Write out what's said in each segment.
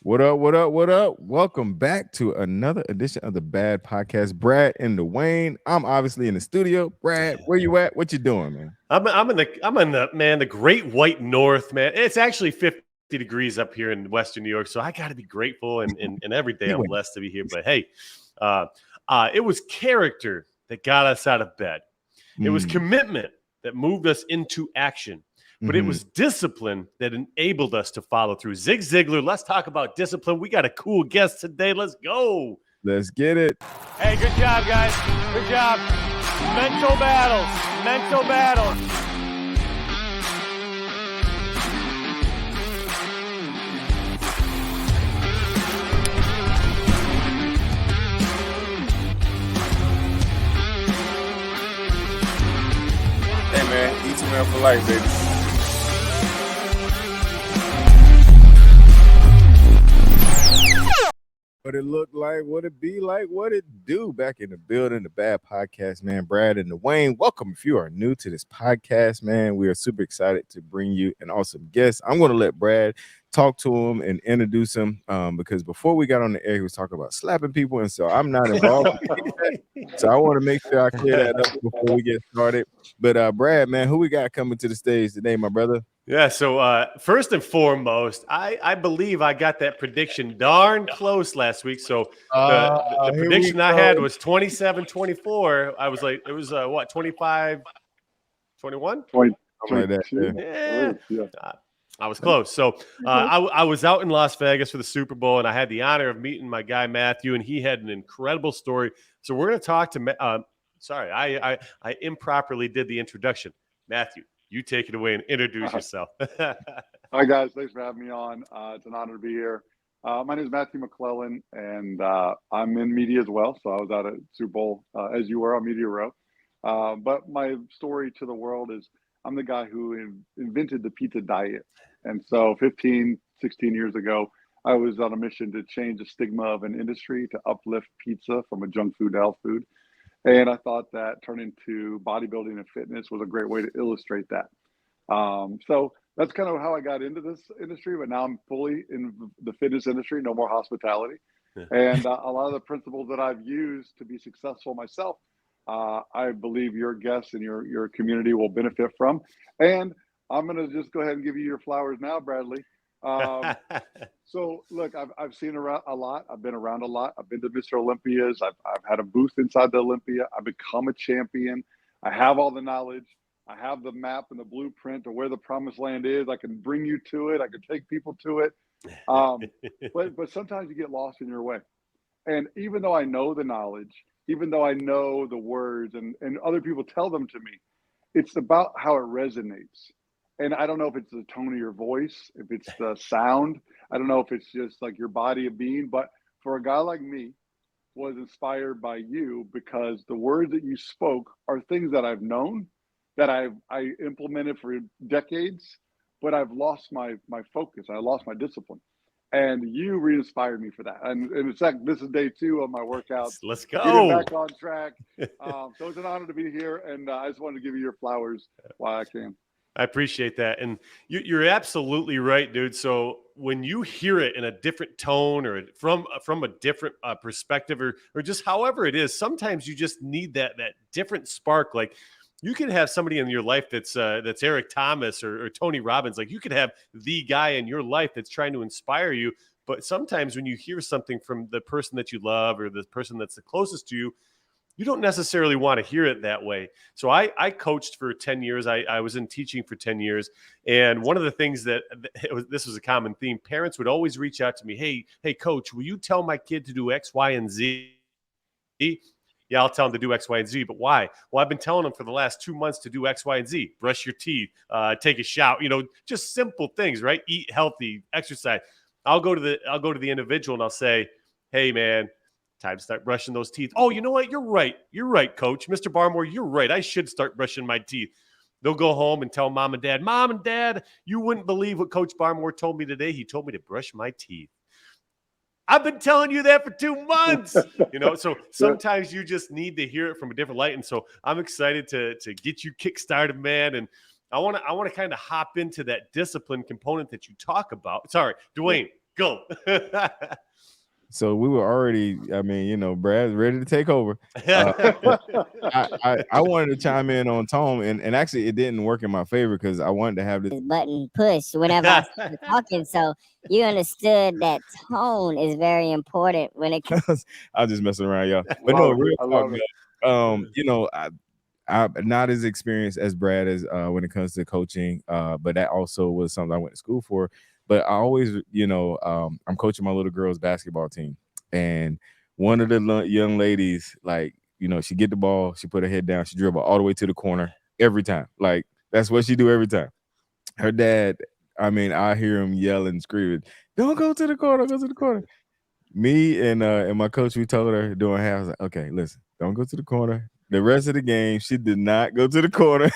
What up? What up? What up? Welcome back to another edition of the Bad Podcast. Brad and Dawain. I'm obviously in the studio. Brad, where you at? What you doing, man? I'm in the Great White North, man. It's actually 50 degrees up here in Western New York, so I got to be grateful and every day I'm blessed to be here. But hey, it was character that got us out of bed. It was commitment that moved us into action. But it was discipline that enabled us to follow through. Zig Ziglar, let's talk about discipline. We got a cool guest today. Let's go. Let's get it. Hey, good job, guys. Good job. Mental battles. Mental battles. Hey, man. Eat man for life, baby. What it look like, what it be like, what it do. Back in the building, the Bad Podcast, man. Brad and Dawain, welcome. If you are new to this podcast, man, we are super excited to bring you an awesome guest. I'm going to let Brad talk to him and introduce him because before we got on the air, he was talking about slapping people, and so I'm not involved. So I want to make sure I clear that up before we get started. But Brad, man, who we got coming to the stage today, my brother? Yeah, so first and foremost, I believe I got that prediction darn close last week. So the prediction I had was 27-24. I was like, it was what, 25-21? 20, like that, yeah. I was close. So I was out in Las Vegas for the Super Bowl, and I had the honor of meeting my guy Matthew, and he had an incredible story. So we're going to talk to sorry, I improperly did the introduction. Matthew, you take it away and introduce yourself. Hi, guys. Thanks for having me on. It's an honor to be here. My name is Matthew McClellan, and I'm in media as well. So I was out at Super Bowl, as you were, on Media Row. But my story to the world is I'm the guy who invented the pizza diet. And so 15, 16 years ago, I was on a mission to change the stigma of an industry to uplift pizza from a junk food to health food. And I thought that turning to bodybuilding and fitness was a great way to illustrate that. So that's kind of how I got into this industry, but now I'm fully in the fitness industry, no more hospitality. And a lot of the principles that I've used to be successful myself, I believe your guests and your community will benefit from. And I'm going to just go ahead and give you your flowers now, Bradley. So look, I've seen around a lot. I've been around a lot. I've been to Mr. Olympias. I've had a booth inside the Olympia. I've become a champion. I have all the knowledge. I have the map and the blueprint of where the promised land is. I can bring you to it. I can take people to it. But sometimes you get lost in your way. And even though I know the knowledge, even though I know the words and other people tell them to me, it's about how it resonates. And I don't know if it's the tone of your voice, if it's the sound. I don't know if it's just like your body of being. But for a guy like me, was inspired by you because the words that you spoke are things that I've known, that I implemented for decades, but I've lost my focus. I lost my discipline. And you re-inspired me for that. And in fact, this is day 2 of my workouts. Let's go. Getting back on track. So it's an honor to be here. And I just wanted to give you your flowers while I can. I appreciate that. And you're absolutely right, dude. So when you hear it in a different tone or from a different perspective or just however it is, sometimes you just need that different spark. Like you can have somebody in your life that's Eric Thomas or Tony Robbins. Like you could have the guy in your life that's trying to inspire you. But sometimes when you hear something from the person that you love or the person that's the closest to you, you don't necessarily want to hear it that way. So I coached for 10 years. I was in teaching for 10 years. And one of the things this was a common theme, parents would always reach out to me. Hey, coach, will you tell my kid to do X, Y, and Z? Yeah, I'll tell them to do X, Y, and Z. But why? Well, I've been telling them for the last 2 months to do X, Y, and Z. Brush your teeth, take a shower, just simple things, right? Eat healthy, exercise. I'll go to the individual and I'll say, hey, man, time to start brushing those teeth. Oh, you know what? You're right. You're right, coach. Mr. Barmore, you're right. I should start brushing my teeth. They'll go home and tell mom and dad, you wouldn't believe what Coach Barmore told me today. He told me to brush my teeth. I've been telling you that for 2 months. So sometimes you just need to hear it from a different light. And so I'm excited to get you kick-started, man. And I want to kind of hop into that discipline component that you talk about. Sorry, Dawain, Go. So we were already, I mean, you know, Brad's ready to take over. I wanted to chime in on tone, and actually it didn't work in my favor because I wanted to have this button push whenever I started talking. So you understood that tone is very important when it comes. I was just messing around, y'all. But no, real I talk, love it. man. You know, I'm not as experienced as Brad as when it comes to coaching, but that also was something I went to school for. But I always, you know, I'm coaching my little girls' basketball team, and one of the young ladies, like, you know, she get the ball, she put her head down, she dribble all the way to the corner every time. Like, that's what she do every time. Her dad, I mean, I hear him yelling, screaming, "Don't go to the corner, go to the corner." Me and my coach, we told her during half, I was like, okay, listen, don't go to the corner. The rest of the game, she did not go to the corner.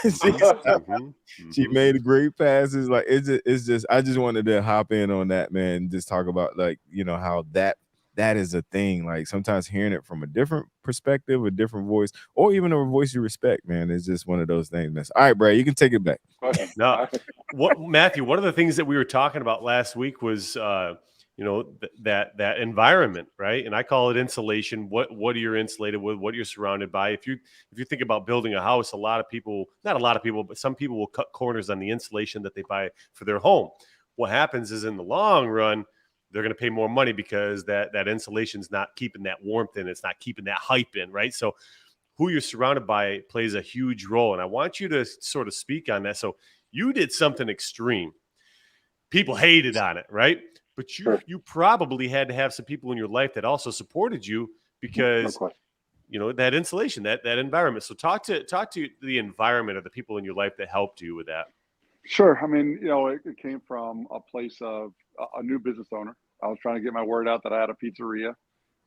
She made great passes. Like, it's just I just wanted to hop in on that, man, and just talk about, like, you know, how that is a thing. Like, sometimes hearing it from a different perspective, a different voice, or even a voice you respect, man, is just one of those things, man. All right, Brad, you can take it back. No, Matthew, one of the things that we were talking about last week was you know, that environment, right? And I call it insulation. What are you insulated with? What you're surrounded by? If you think about building a house, a lot of people, not a lot of people, but some people will cut corners on the insulation that they buy for their home. What happens is, in the long run, they're going to pay more money because that insulation's not keeping that warmth in, it's not keeping that hype in, right? So who you're surrounded by plays a huge role. And I want you to sort of speak on that. So you did something extreme. People hated on it, right? But you probably had to have some people in your life that also supported you because, you know, that insulation, that environment. So talk to the environment of the people in your life that helped you with that. Sure. I mean, you know, it came from a place of a new business owner. I was trying to get my word out that I had a pizzeria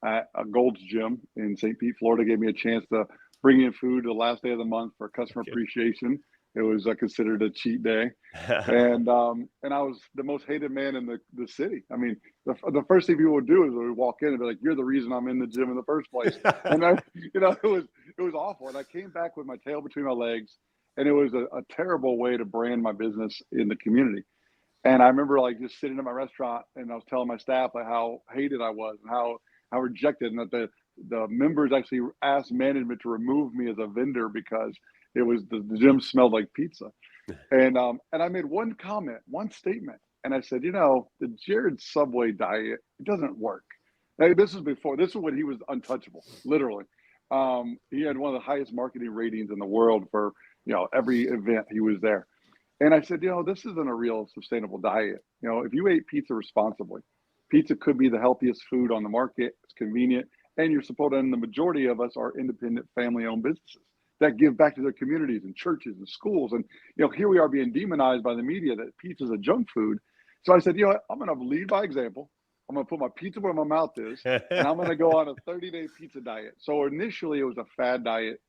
at a Gold's Gym in St. Pete, Florida. Gave me a chance to bring in food the last day of the month for customer appreciation. It was considered a cheat day, and I was the most hated man in the city. I mean, the first thing people would do is we walk in and be like, "You're the reason I'm in the gym in the first place." And you know, it was awful. And I came back with my tail between my legs, and it was a terrible way to brand my business in the community. And I remember, like, just sitting in my restaurant, and I was telling my staff, like, how hated I was and how rejected, and that the members actually asked management to remove me as a vendor because it was the gym smelled like pizza. And I made one comment, one statement, and I said, you know, the Jared Subway diet, it doesn't work. Now, this was when he was untouchable, literally. He had one of the highest marketing ratings in the world for, you know, every event he was there. And I said, you know, this isn't a real sustainable diet. You know, if you ate pizza responsibly, pizza could be the healthiest food on the market. It's convenient, and you're supported. And the majority of us are independent, family-owned businesses that give back to their communities and churches and schools. And, you know, here we are being demonized by the media that pizza is a junk food. So I said, you know what? I'm going to lead by example. I'm going to put my pizza where my mouth is, and I'm going to go on a 30-day pizza diet. So initially, it was a fad diet.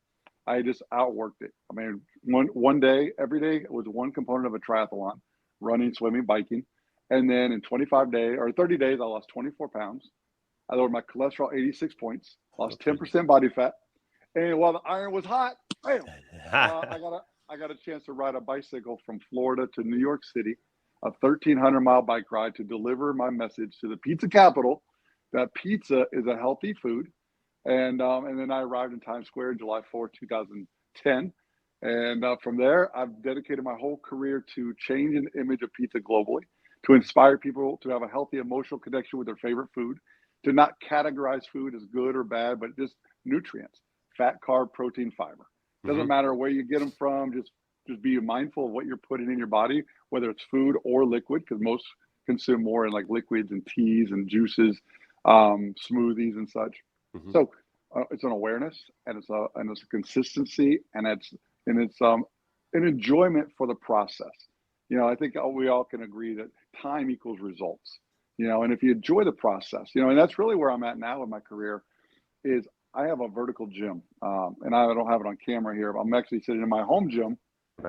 I just outworked it. I mean, one day, every day, it was one component of a triathlon: running, swimming, biking. And then in 30 days, I lost 24 pounds. I lowered my cholesterol 86 points, lost 10% body fat. And while the iron was hot, bam, I got a chance to ride a bicycle from Florida to New York City, a 1,300-mile bike ride to deliver my message to the pizza capital that pizza is a healthy food. And then I arrived in Times Square July 4, 2010. And from there, I've dedicated my whole career to changing the image of pizza globally, to inspire people to have a healthy emotional connection with their favorite food, to not categorize food as good or bad, but just nutrients: fat, carb, protein, fiber. Doesn't matter where you get them from. Just be mindful of what you're putting in your body, whether it's food or liquid, because most consume more in like liquids and teas and juices, smoothies and such. So it's an awareness, and it's a consistency, and it's an enjoyment for the process. You know, I think we all can agree that time equals results. You know, and if you enjoy the process, you know, and that's really where I'm at now in my career, is I have a vertical gym, and I don't have it on camera here, but I'm actually sitting in my home gym,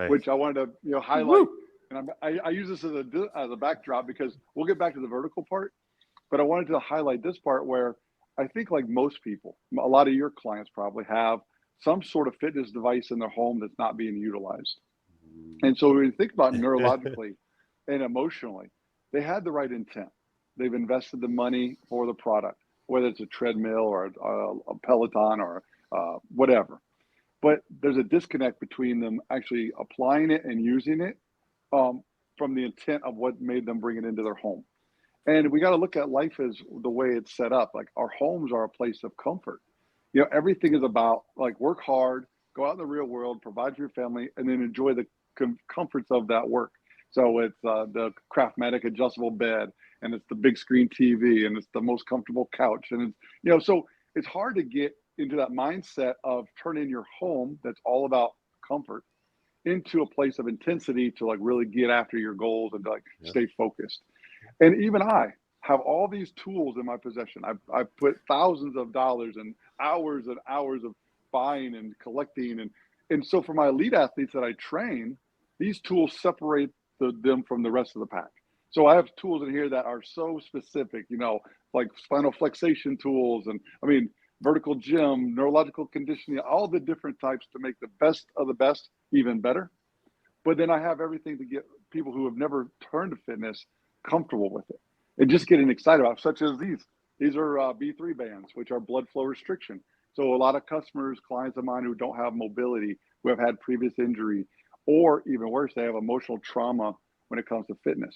which I wanted to, you know, highlight. And I use this as a backdrop because we'll get back to the vertical part, but I wanted to highlight this part where I think, like most people, a lot of your clients probably have some sort of fitness device in their home that's not being utilized. And so when you think about neurologically and emotionally, they had the right intent. they've invested the money for the product, whether it's a treadmill or a Peloton or whatever. But there's a disconnect between them actually applying it and using it from the intent of what made them bring it into their home. And we got to look at life as the way it's set up. Like our homes are a place of comfort. You know, everything is about like work hard, go out in the real world, provide for your family, and then enjoy the comforts of that work. So it's the Craftmatic adjustable bed, and it's the big screen TV, and it's the most comfortable couch. And it's, you know, so it's hard to get into that mindset of turning your home that's all about comfort into a place of intensity to like really get after your goals and to like stay focused. And even I have all these tools in my possession. I've put thousands of dollars and hours of buying and collecting. And so for my elite athletes that I train, these tools separate them from the rest of the pack. So I have tools in here that are so specific, you know, like spinal flexation tools and vertical gym, neurological conditioning, all the different types to make the best of the best even better. But then I have everything to get people who have never turned to fitness comfortable with it and just getting excited about it, such as these. These are B3 bands, which are blood flow restriction. So a lot of customers, clients of mine who don't have mobility, who have had previous injury, or even worse, they have emotional trauma when it comes to fitness.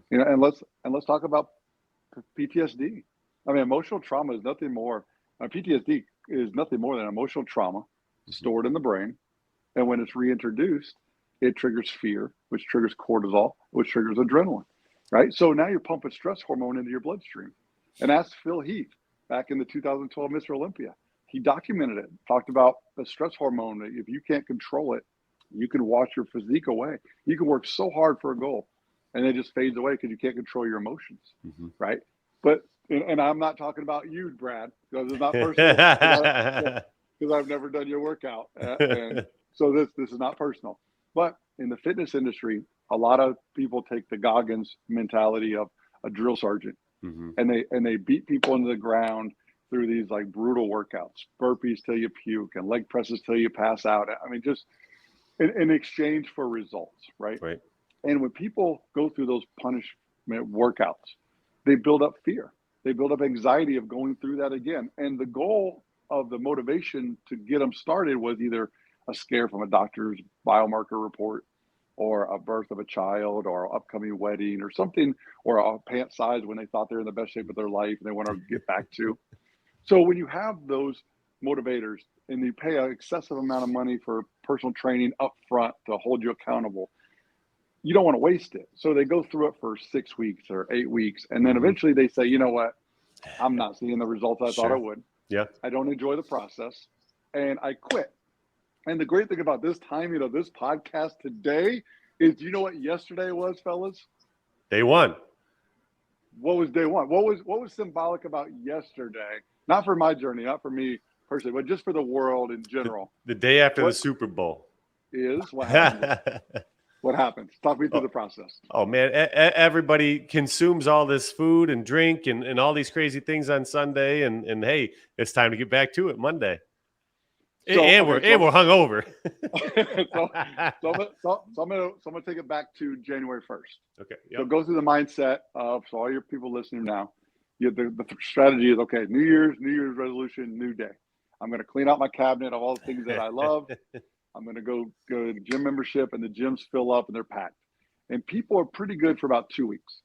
You know, and let's talk about PTSD. I mean, emotional trauma is nothing more. PTSD is nothing more than emotional trauma stored in the brain, and when it's reintroduced, it triggers fear, which triggers cortisol, which triggers adrenaline. Right. So now you're pumping stress hormone into your bloodstream. And ask Phil Heath back in the 2012 Mr. Olympia. He documented it, talked about the stress hormone. If you can't control it, you can wash your physique away. You can work so hard for a goal and it just fades away because you can't control your emotions. Right. But, and I'm not talking about you, Brad, because it's not personal, because I've never done your workout. And so this is not personal. But in the fitness industry, a lot of people take the Goggins mentality of a drill sergeant, and they beat people into the ground through these like brutal workouts, burpees till you puke and leg presses till you pass out. I mean, just in exchange for results, right? Right. And when people go through those punishment workouts, they build up fear. They build up anxiety of going through that again. And the goal of the motivation to get them started was either a scare from a doctor's biomarker report, or a birth of a child, or an upcoming wedding, or something, or a pant size when they thought they're in the best shape of their life and they want to get back to. So when you have those motivators and you pay an excessive amount of money for personal training up front to hold you accountable, you don't want to waste it. So they go through it for 6 weeks or 8 weeks. And then eventually they say, you know what? I'm not seeing the results I thought I would. Yeah. I don't enjoy the process, and I quit. And the great thing about this timing of this podcast today is, do you know what yesterday was, fellas? Day one. What was day one? What was symbolic about yesterday? Not for my journey, not for me personally, but just for the world in general. The day after the Super Bowl. Is what happens. What happens? Talk me through the process. Oh, man. Everybody consumes all this food and drink and all these crazy things on Sunday. And hey, it's time to get back to it Monday. So, we're hungover. so I'm gonna take it back to January 1st. Okay. Yep. So go through the mindset of, so all your people listening now, the strategy is, okay, New Year's resolution, new day. I'm gonna clean out my cabinet of all the things that I love. I'm gonna go to the gym membership, and the gyms fill up and they're packed. And people are pretty good for about 2 weeks.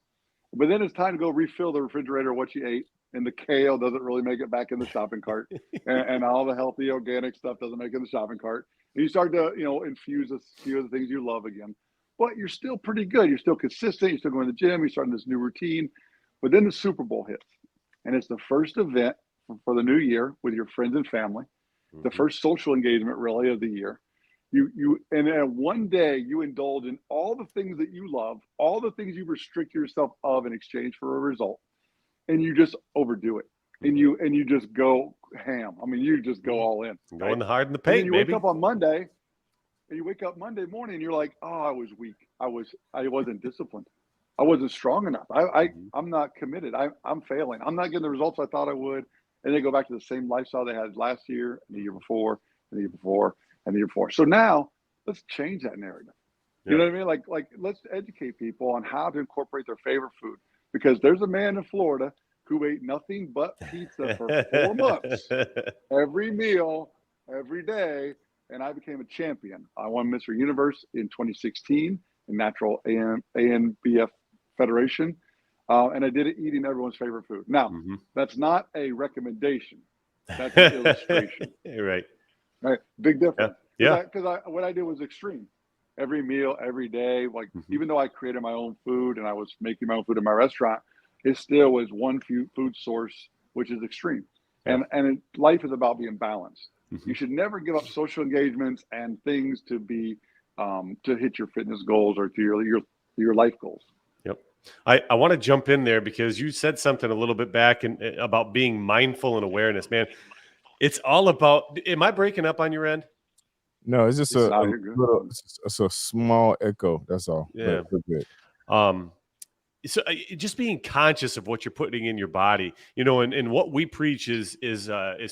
But then it's time to go refill the refrigerator of what you ate. And the kale doesn't really make it back in the shopping cart, and all the healthy organic stuff doesn't make it in the shopping cart. And you start to, infuse a few of the things you love again, but you're still pretty good. You're still consistent. You're still going to the gym. You're starting this new routine. But then the Super Bowl hits, and it's the first event for the new year with your friends and family, the first social engagement really of the year. And one day you indulge in all the things that you love, all the things you restrict yourself of in exchange for a result. And you just overdo it, and you just go ham. I mean, you just go all in. Going hard in the paint, and you wake up on Monday, and you wake up Monday morning, and you're like, oh, I was weak. I wasn't disciplined. I wasn't strong enough. I'm not committed. I'm failing. I'm not getting the results I thought I would. And they go back to the same lifestyle they had last year, and the year before, and the year before, and the year before. So now let's change that narrative. You know what I mean? Like let's educate people on how to incorporate their favorite food, because there's a man in Florida who ate nothing but pizza for 4 months, every meal, every day, and I became a champion. I won Mr. Universe in 2016 in Natural ANBF Federation, and I did it eating everyone's favorite food. Now, that's not a recommendation. That's an illustration. Right. Right. Big difference. Yeah. Because what I did was extreme. Every meal, every day. Like, even though I created my own food and I was making my own food in my restaurant, it still was one food source, which is extreme. Yeah. And life is about being balanced. You should never give up social engagements and things to be to hit your fitness goals or to your life goals. Yep. I want to jump in there because you said something a little bit back about being mindful and awareness, man. It's all about, am I breaking up on your end? No, it's just it's a small echo. That's all. Yeah. Good. So just being conscious of what you're putting in your body, and what we preach is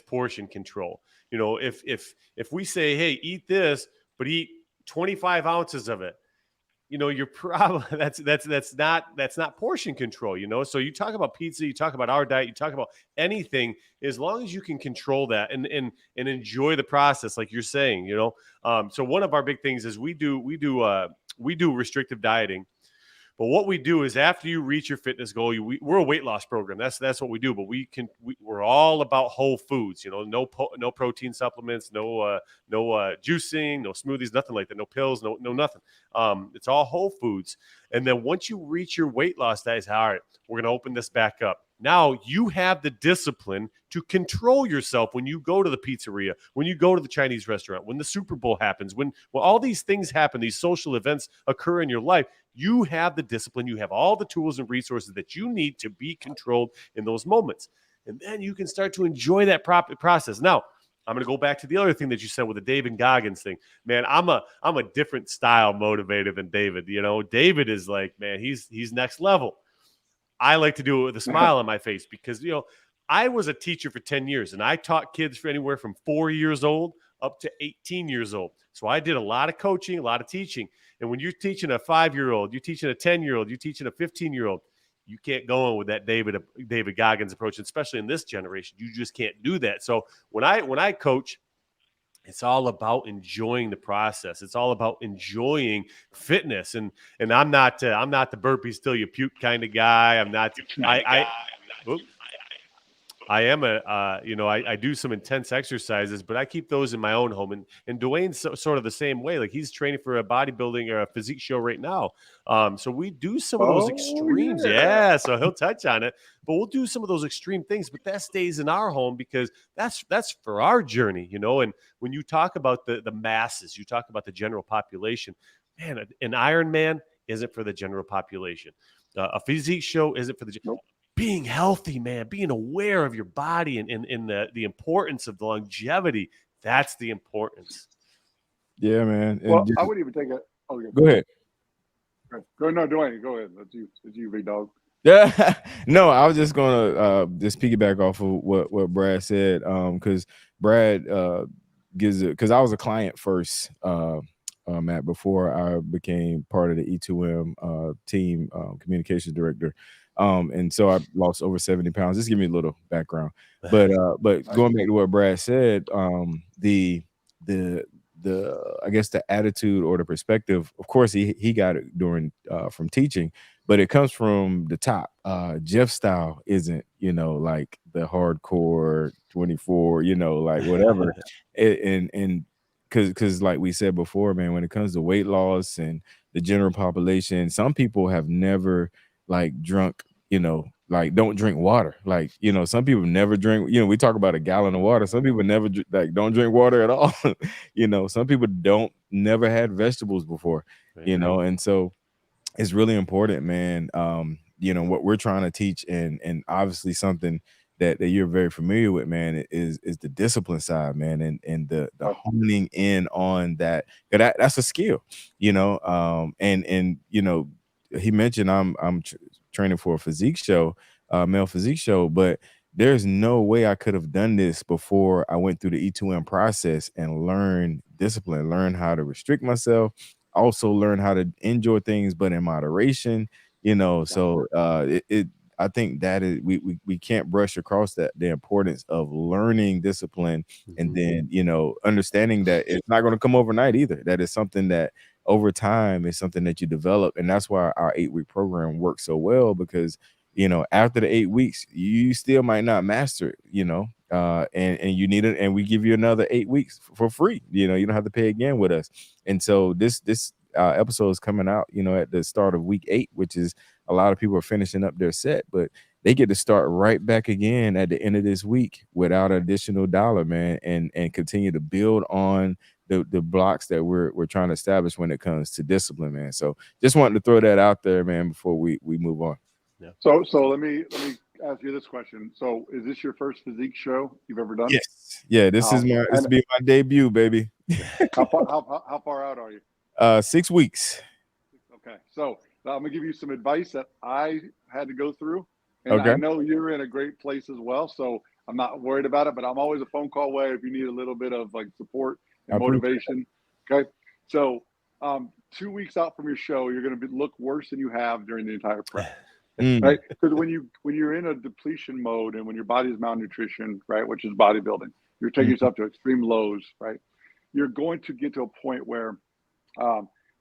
portion control. If we say, hey, eat this, but eat 25 ounces of it, you're probably that's not portion control. So you talk about pizza, you talk about our diet, you talk about anything, as long as you can control that and enjoy the process, like you're saying. So one of our big things is we do restrictive dieting. But what we do is after you reach your fitness goal, we're a weight loss program. That's what we do. But we're all about whole foods. No protein supplements, no juicing, no smoothies, nothing like that. No pills, no nothing. It's all whole foods. And then once you reach your weight loss, that is all right. We're going to open this back up. Now you have the discipline to control yourself when you go to the pizzeria, when you go to the Chinese restaurant, when the Super Bowl happens, when all these things happen, these social events occur in your life. You have the discipline. You have all the tools and resources that you need to be controlled in those moments. And then you can start to enjoy that process. Now, I'm going to go back to the other thing that you said with the David Goggins thing. Man, I'm a different style motivator than David. David is like, man, he's next level. I like to do it with a smile on my face because, I was a teacher for 10 years and I taught kids for anywhere from 4 years old up to 18 years old. So I did a lot of coaching, a lot of teaching. And when you're teaching a 5-year-old, you're teaching a 10-year-old, you're teaching a 15-year-old, you can't go in with that David Goggins approach, especially in this generation. You just can't do that. So when I coach, it's all about enjoying the process. It's all about enjoying fitness. And I'm not the burpees till you puke kind of guy. I'm not. I am I do some intense exercises, but I keep those in my own home. And Dawain's sort of the same way. Like he's training for a bodybuilding or a physique show right now. So we do some of those extremes. Yeah. So he'll touch on it, but we'll do some of those extreme things, but that stays in our home because that's for our journey, And when you talk about the masses, you talk about the general population, man, an Ironman isn't for the general population. A physique show isn't for the being healthy, man, being aware of your body and the importance of the longevity. That's the importance. Yeah, man. Well, I wouldn't even take it. Oh, yeah. Go ahead. No, Dawain, go ahead. That's you, big dog. Yeah, no, I was just gonna just piggyback off of what Brad said, because Brad gives it, because I was a client first, Matt, before I became part of the E2M team, communications director. And so I lost over 70 pounds. Just give me a little background. But going back to what Brad said, the I guess the attitude or the perspective, of course, he got it during from teaching, but it comes from the top. Jeff's style isn't, like the hardcore 24, like whatever. and because like we said before, man, when it comes to weight loss and the general population, some people have never like drunk, like don't drink water. Like, some people never drink, we talk about a gallon of water. Some people never don't drink water at all. Some people never had vegetables before, and so it's really important, man. What we're trying to teach and obviously something that you're very familiar with, man, is the discipline side, man, and the honing in on that. That's a skill, and he mentioned I'm training for a physique show, male physique show, but there's no way I could have done this before I went through the E2M process and learn discipline, learn how to restrict myself, also learn how to enjoy things, but in moderation, you know. So I think that is we can't brush across that the importance of learning discipline, and then, you know, understanding that it's not going to come overnight either. That is something that over time is something that you develop, and that's why our 8-week program works so well, because, you know, after the 8 weeks, you still might not master it, you know, and you need it, and we give you another 8 weeks for free. You know, you don't have to pay again with us. And so this episode is coming out, you know, at the start of week 8, which is a lot of people are finishing up their set, but they get to start right back again at the end of this week without an additional dollar, man, and continue to build on the blocks that we're trying to establish when it comes to discipline, man. So just wanted to throw that out there, man, before we move on. Yeah. So let me ask you this question. So is this your first physique show you've ever done? Yes. Yeah, this will be my debut, baby. How far out are you? 6 weeks. Okay. So I'm gonna give you some advice that I had to go through. And I know you're in a great place as well. So I'm not worried about it, but I'm always a phone call away if you need a little bit of like support and motivation. Okay. So 2 weeks out from your show, you're gonna look worse than you have during the entire prep. Right? Because when you're in a depletion mode and when your body is malnutrition, right, which is bodybuilding, you're taking yourself to extreme lows, right? You're going to get to a point where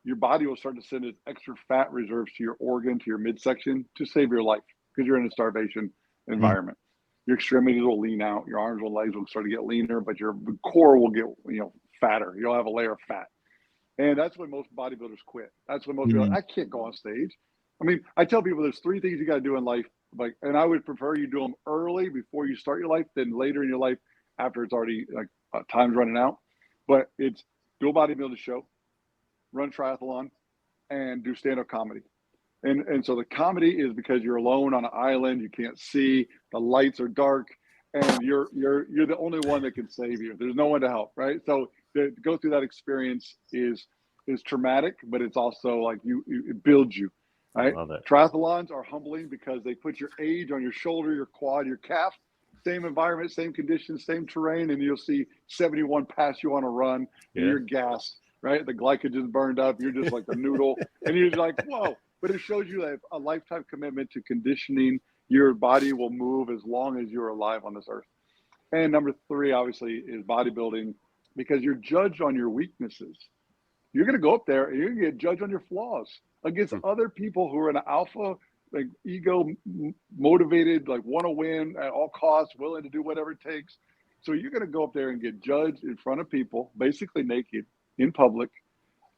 your body will start to send its extra fat reserves to your organ, to your midsection, to save your life, because you're in a starvation environment. Your extremities will lean out, your arms and legs will start to get leaner, but your core will get, you know, fatter. You'll have a layer of fat. And that's when most bodybuilders quit. That's when most people are like, I can't go on stage. I mean, I tell people there's 3 things you got to do in life, like, and I would prefer you do them early before you start your life than later in your life after it's already like time's running out. But it's do a bodybuilding show, run triathlon, and do stand-up comedy. And so the comedy is because you're alone on an island, you can't see, the lights are dark, and you're the only one that can save you. There's no one to help, right? So to go through that experience is traumatic, but it's also like it builds you. Right? Triathlons are humbling because they put your age on your shoulder, your quad, your calf, same environment, same conditions, same terrain, and you'll see 71 pass you on a run, and you're gassed, right? The glycogen's burned up, you're just like a noodle, and you're like, whoa. But it shows you that a lifetime commitment to conditioning. Your body will move as long as you're alive on this earth. And number 3, obviously, is bodybuilding, because you're judged on your weaknesses. You're going to go up there and you're going to get judged on your flaws against other people who are in an alpha, like ego motivated, like want to win at all costs, willing to do whatever it takes. So you're going to go up there and get judged in front of people, basically naked in public.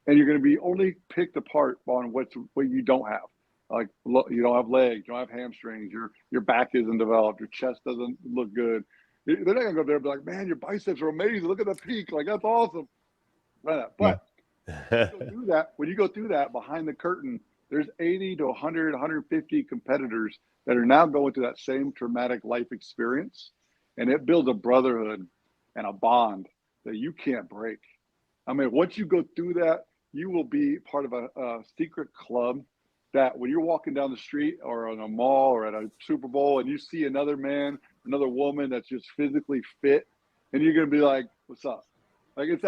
And you're going to be only picked apart on what you don't have. Like, you don't have legs, you don't have hamstrings, your back isn't developed, your chest doesn't look good. They're not going to go up there and be like, man, your biceps are amazing. Look at the peak. Like, that's awesome. Right. But when you go through that behind the curtain, there's 80 to 100, 150 competitors that are now going through that same traumatic life experience. And it builds a brotherhood and a bond that you can't break. I mean, once you go through that, you will be part of a secret club that when you're walking down the street or on a mall or at a Super Bowl and you see another man, another woman that's just physically fit, and you're going to be like, what's up? Like it's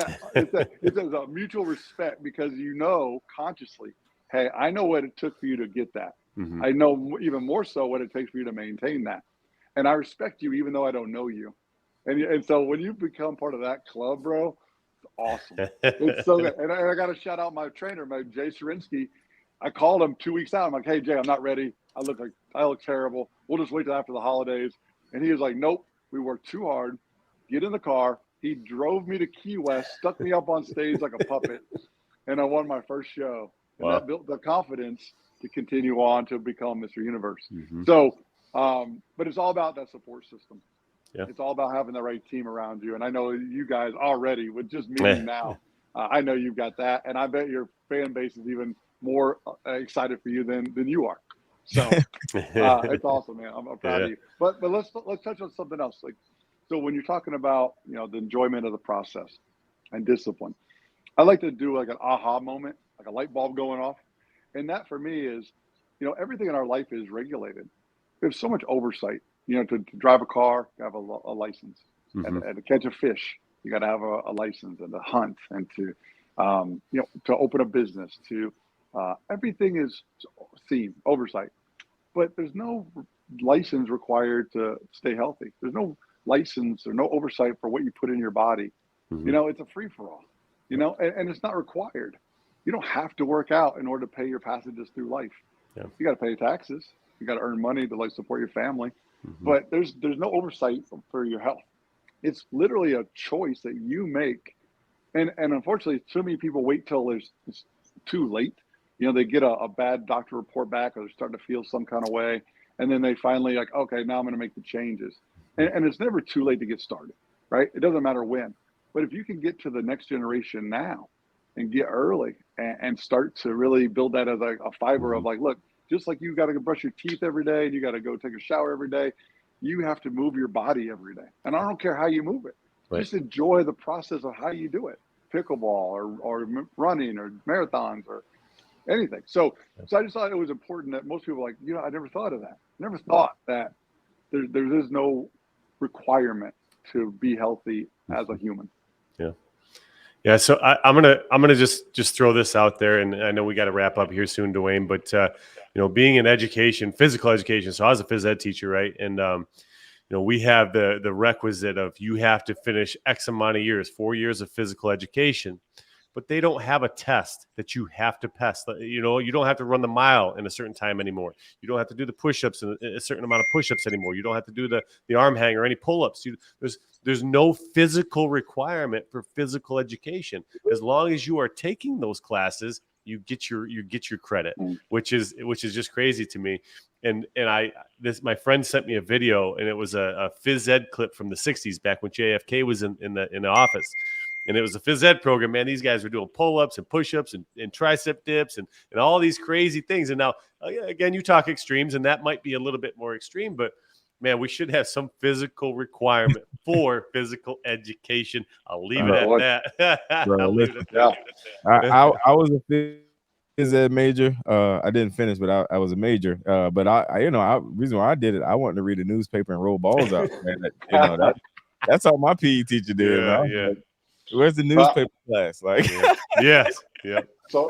a mutual respect, because you know consciously, hey, I know what it took for you to get that. I know even more so what it takes for you to maintain that. And I respect you even though I don't know you. And so when you become part of that club, bro, it's awesome. It's so good. And I got to shout out my trainer, my Jay Surinsky. I called him 2 weeks out. I'm like, hey, Jay, I'm not ready. I look terrible. We'll just wait till after the holidays. And he was like, nope, we worked too hard. Get in the car. He drove me to Key West, stuck me up on stage like a puppet, and I won my first show. And that built the confidence to continue on to become Mr. Universe. So, but it's all about that support system. It's all about having the right team around you. And I know you guys already, with just meeting now, I know you've got that. And I bet your fan base is even more excited for you than you are. So it's awesome, man. I'm proud of you. But let's touch on something else. Like, so when you're talking about, you know, the enjoyment of the process and discipline, I like to do like an aha moment, like a light bulb going off. And that for me is, you know, everything in our life is regulated. There's so much oversight. You know, to drive a car, you have a license, and to catch a fish, you got to have a license, and to hunt, and to, you know, to open a business, to Everything is seen, oversight, but there's no license required to stay healthy. There's no license or no oversight for what you put in your body. Mm-hmm. You know, it's a free for all, you know, and it's not required. You don't have to work out in order to pay your passages through life. Yeah. You got to pay taxes. You got to earn money to like support your family, Mm-hmm. but there's no oversight for your health. It's literally a choice that you make. And unfortunately, so many people wait till it's too late. You know, they get a bad doctor report back, or they're starting to feel some kind of way. And then they finally like, okay, now I'm going to make the changes. And it's never too late to get started, right? It doesn't matter when. But if you can get to the next generation now and get early and start to really build that as a fiber Mm-hmm. of like, look, just like you got to brush your teeth every day and you got to go take a shower every day, you have to move your body every day. And I don't care how you move it. Right. Just enjoy the process of how you do it. Pickleball or running or marathons or anything. So I just thought it was important that most people like, you know, I never thought of that. Never thought that there is no requirement to be healthy as a human. Yeah. Yeah. So I'm gonna just throw this out there, and I know we got to wrap up here soon, Dawain, but you know, being in education, physical education. So I was a phys ed teacher, right? And you know, we have the requisite of you have to finish X amount of years, 4 years of physical education, but they don't have a test that you have to pass. You know, you don't have to run the mile in a certain time anymore. You don't have to do the push-ups in a certain amount of push-ups anymore. You don't have to do the arm hang or any pull-ups. There's no physical requirement for physical education. As long as you are taking those classes, you get your credit, which is just crazy to me. And my friend sent me a video, and it was a phys ed clip from the 60s, back when JFK was in the office. And it was a phys ed program, man. These guys were doing pull-ups and push-ups and tricep dips and all these crazy things. And now, again, you talk extremes, and that might be a little bit more extreme, but man, we should have some physical requirement for physical education. I'll leave it at that. Bro, I'll leave it at that. I was a phys ed major. I didn't finish, but I was a major. But reason why I did it, I wanted to read a newspaper and roll balls out. Man, that's all my PE teacher did. Yeah, man. yeah. Like, where's the newspaper class? Like, yes, yeah. So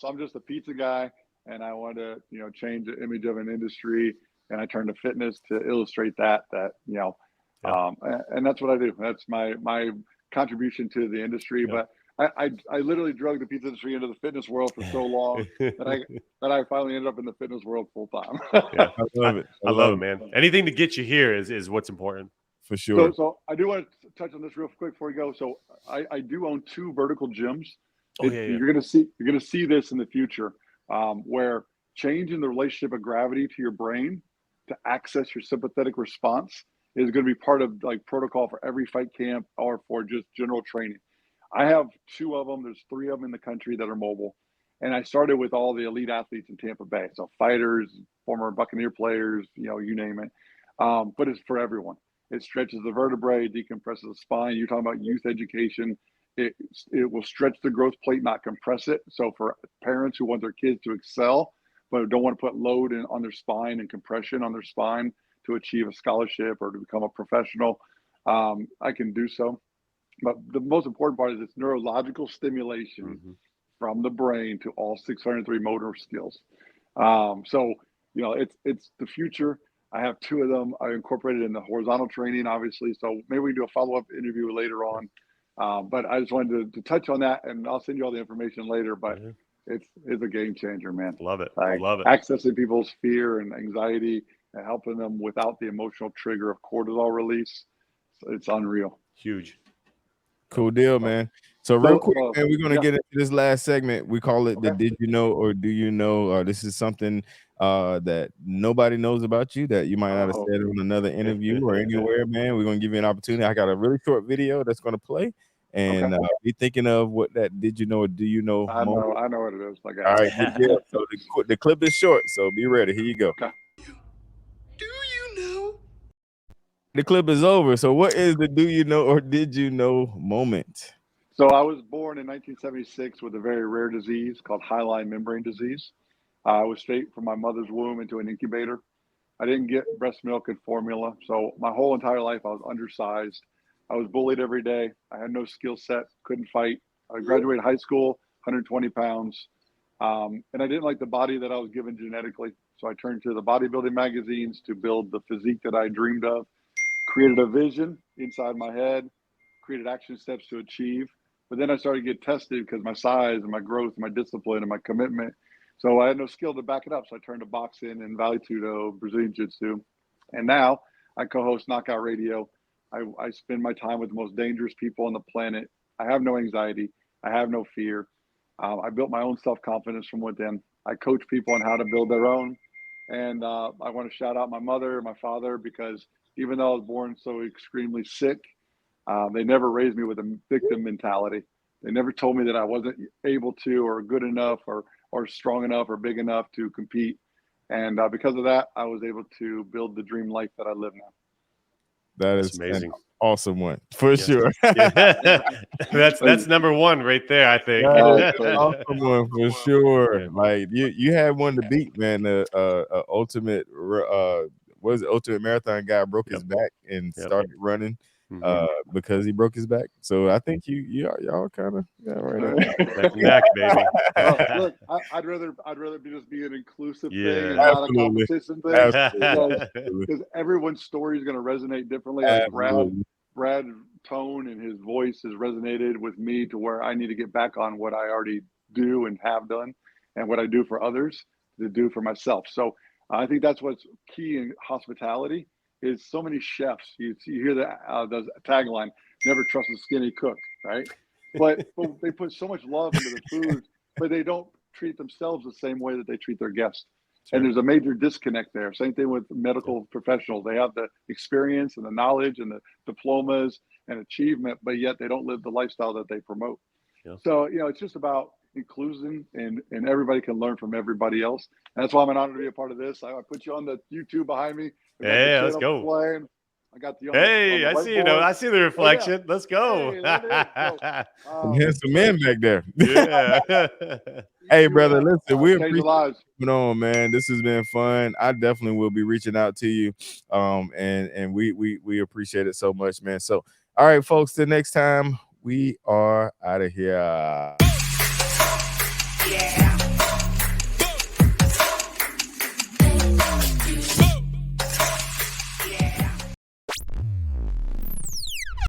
I'm just a pizza guy, and I want to, you know, change the image of an industry, and I turn to fitness to illustrate that you know, and that's what I do. That's my contribution to the industry. Yeah. But I literally drug the pizza industry into the fitness world for so long that I finally ended up in the fitness world full time. Yeah, I love it. I love it, man. Anything to get you here is what's important. For sure. So I do want to touch on this real quick before we go. So I do own 2 vertical gyms. You're gonna see this in the future, where changing the relationship of gravity to your brain to access your sympathetic response is going to be part of like protocol for every fight camp or for just general training. I have 2 of them. There's 3 of them in the country that are mobile. And I started with all the elite athletes in Tampa Bay. So fighters, former Buccaneer players, you know, you name it. But it's for everyone. It stretches the vertebrae, decompresses the spine. You're talking about youth education. It will stretch the growth plate, not compress it. So for parents who want their kids to excel, but don't want to put load on their spine and compression on their spine to achieve a scholarship or to become a professional, I can do so. But the most important part is it's neurological stimulation from the brain to all 603 motor skills. So, you know, it's the future. I have 2 of them. I incorporated in the horizontal training, obviously. So maybe we can do a follow-up interview later on. But I just wanted to touch on that, and I'll send you all the information later. But it's a game changer, man. Love it. Like, Love it. Accessing people's fear and anxiety and helping them without the emotional trigger of cortisol release. It's unreal. Huge. Cool deal, man. So real quick, man, we're gonna get into this last segment. We call it the Did You Know or Do You Know? This is something that nobody knows about you that you might not have said on another interview or anywhere, man. We're gonna give you an opportunity. I got a really short video that's gonna play, and be thinking of what that Did You Know or Do You Know moment. I know what it is. Like, all right, good deal. So the clip is short, so be ready. Here you go. Okay. Do you know? The clip is over. So what is the Do You Know or Did You Know moment? So I was born in 1976 with a very rare disease called hyaline membrane disease. I was straight from my mother's womb into an incubator. I didn't get breast milk and formula. So my whole entire life, I was undersized. I was bullied every day. I had no skill set, couldn't fight. I graduated high school, 120 pounds. And I didn't like the body that I was given genetically. So I turned to the bodybuilding magazines to build the physique that I dreamed of, created a vision inside my head, created action steps to achieve. But then I started to get tested because my size and my growth, and my discipline and my commitment. So I had no skill to back it up. So I turned to boxing and Vale Tudo, Brazilian Jiu-Jitsu. And now I co-host Knockout Radio. I spend my time with the most dangerous people on the planet. I have no anxiety. I have no fear. I built my own self-confidence from within. I coach people on how to build their own. And I want to shout out my mother, my father, because even though I was born so extremely sick, they never raised me with a victim mentality. They never told me that I wasn't able to, or good enough, or strong enough, or big enough to compete. And because of that, I was able to build the dream life that I live now. That's amazing. Awesome one for sure. That's number one right there, I think. Awesome one for sure. Yeah. Like you had one to beat, man. The ultimate ultimate marathon guy broke his back and started running because he broke his back. So I think y'all kind of right back, baby. Look, I'd rather just be an inclusive thing and not a competition thing. Because everyone's story is going to resonate differently. Like Brad's tone and his voice has resonated with me to where I need to get back on what I already do and have done, and what I do for others to do for myself. So I think that's what's key in hospitality. Is so many chefs. You hear the tagline, never trust a skinny cook, right? But they put so much love into the food, but they don't treat themselves the same way that they treat their guests. Sure. And there's a major disconnect there. Same thing with medical professionals. They have the experience and the knowledge and the diplomas and achievement, but yet they don't live the lifestyle that they promote. Yeah. So, it's just about inclusion, and everybody can learn from everybody else. And that's why I'm an honor to be a part of this. I put you on the YouTube behind me. Hey, let's go. Playing. I got the I see I see the reflection. Oh, yeah. Let's go. Handsome man back there. Yeah. Hey, brother, listen, we appreciate what's on, man. This has been fun. I definitely will be reaching out to you. And we appreciate it so much, man. So, all right, folks, till next time, we are out of here. Yeah.